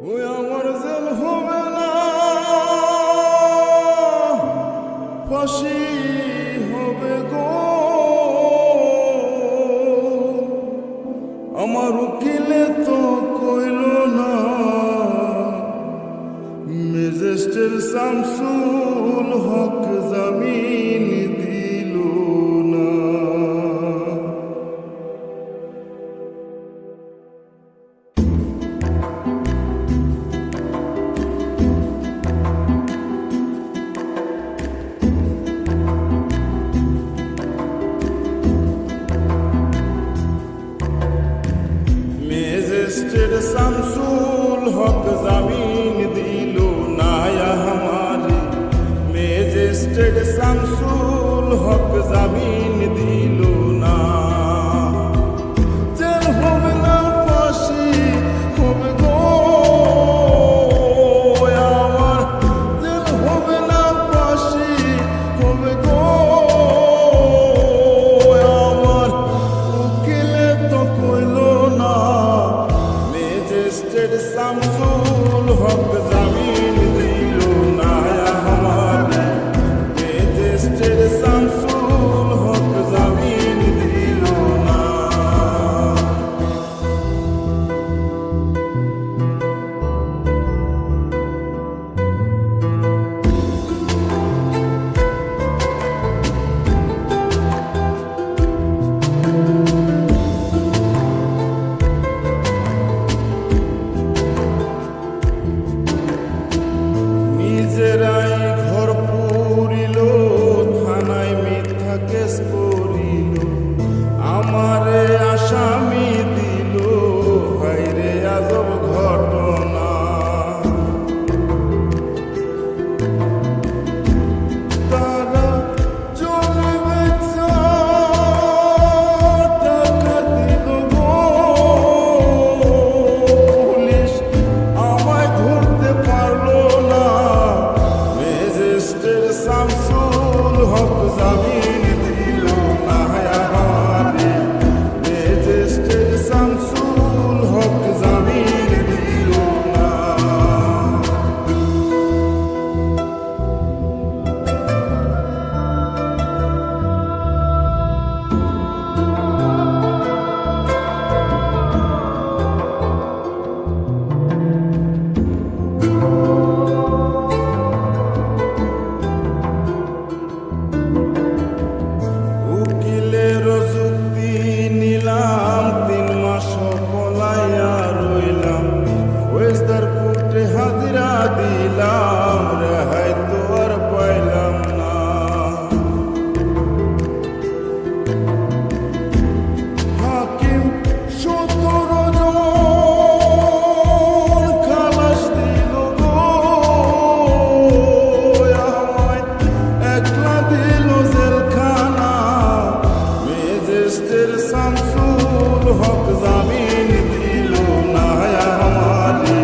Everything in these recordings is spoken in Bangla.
ওই আমার জেল হবে না, ফাঁসি হবে গো। আমার উকিলে তো কইল না, ম্যাজিস্ট্রেট শামসুল হক জামিন দিল না। ম্যাজিস্ট্রেট শামসুল হক জামিন দিল না আমারে, ম্যাজিস্ট্রেট শামসুল হক জামিন দিল না। জেল হবে না, ফাঁসি হবে গো আমার, জেল হবে না, ফাঁসি হবে গো আমার। উকিলে তো কইল না, ম্যাজিস্ট্রেট শামসুল হক জামিন দিল না আমারে, ম্যাজিস্ট্রেট শামসুল হক জামিন দিল না। নিজেরাই ঘর পুরিল, থানায় মিথ্যা কেস করিল, আমারে আসামি দিল, হায়রে আজব ঘটনা। তারা জমি বেচা টাকা দিল গো, পুলিশ আমায় ধরতে পারলো না। ম্যাজিস্ট্রেট শামসুল হক জামিন দিল না আমারে, ম্যাজিস্ট্রেট শামসুল হক জামিন দিল না। উকিলের যুক্তি নিলাম, 3 মাস পলাইয়া রইলাম, ফৌজদার কোর্টে হাজিরা দিলাম, রেহাই তো আর পাইলাম না। হাকিম 17 জন খালাস দিল গো আমায়, একলা দিল জেলখানা। ম্যাজিস্ট্রেট শামসুল হক জামিন দিল না আমারে,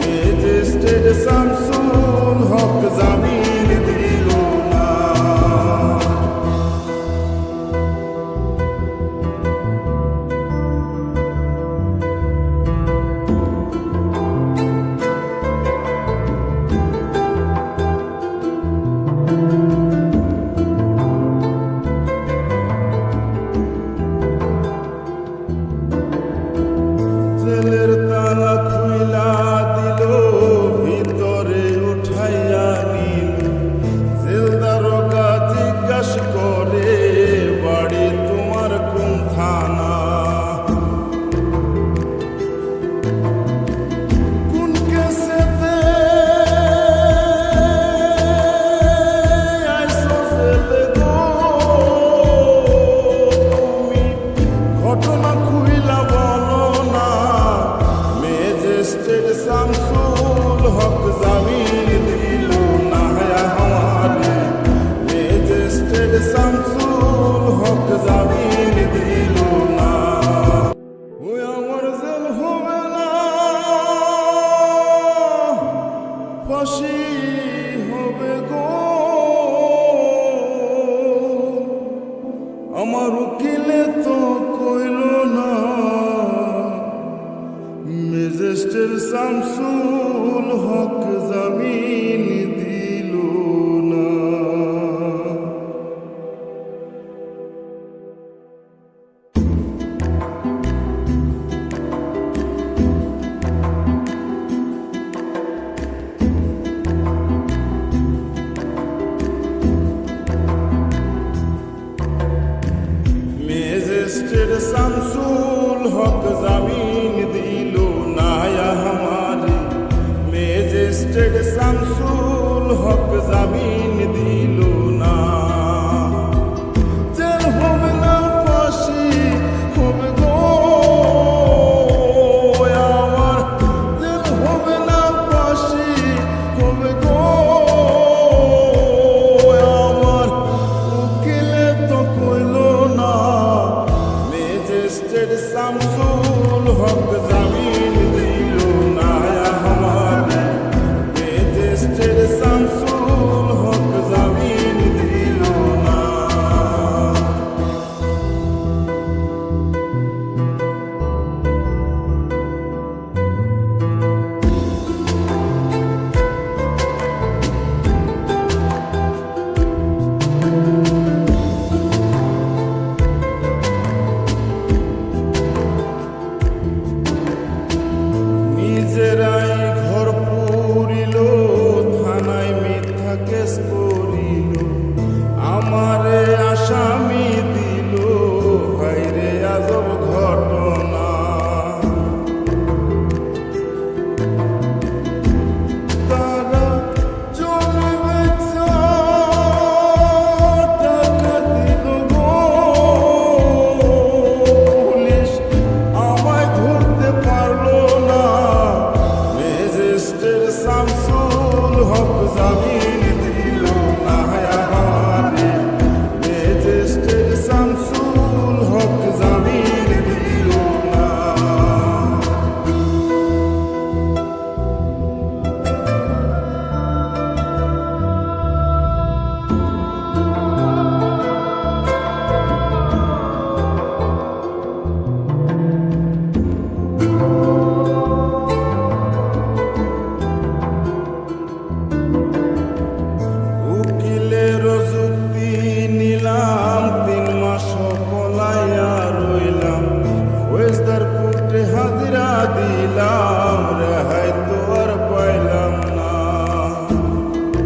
ম্যাজিস্ট্রেট শামসুল হক জামিন দিল না। জেলের তালা খুইলা দিল, ভিতরে উঠাইয়া নিল, জেল দারোগা জিজ্ঞাস করে, বাড়ি তোমার কোন থানা? কোন কেসেতে আইছো জেলে গো তুমি, ঘটনা খুইলা বলো না। ম্যাজিস্ট্রেট শামসুল হক জামিন দিল না আমারে, ম্যাজিস্ট্রেট শামসুল হক জামিন দিল না। ওই আমার জেল হবে না, ফাঁসি হবে গো আমার। উকিলে তো কইল না, মেজেস্টের শামসুল হক জামিন দিল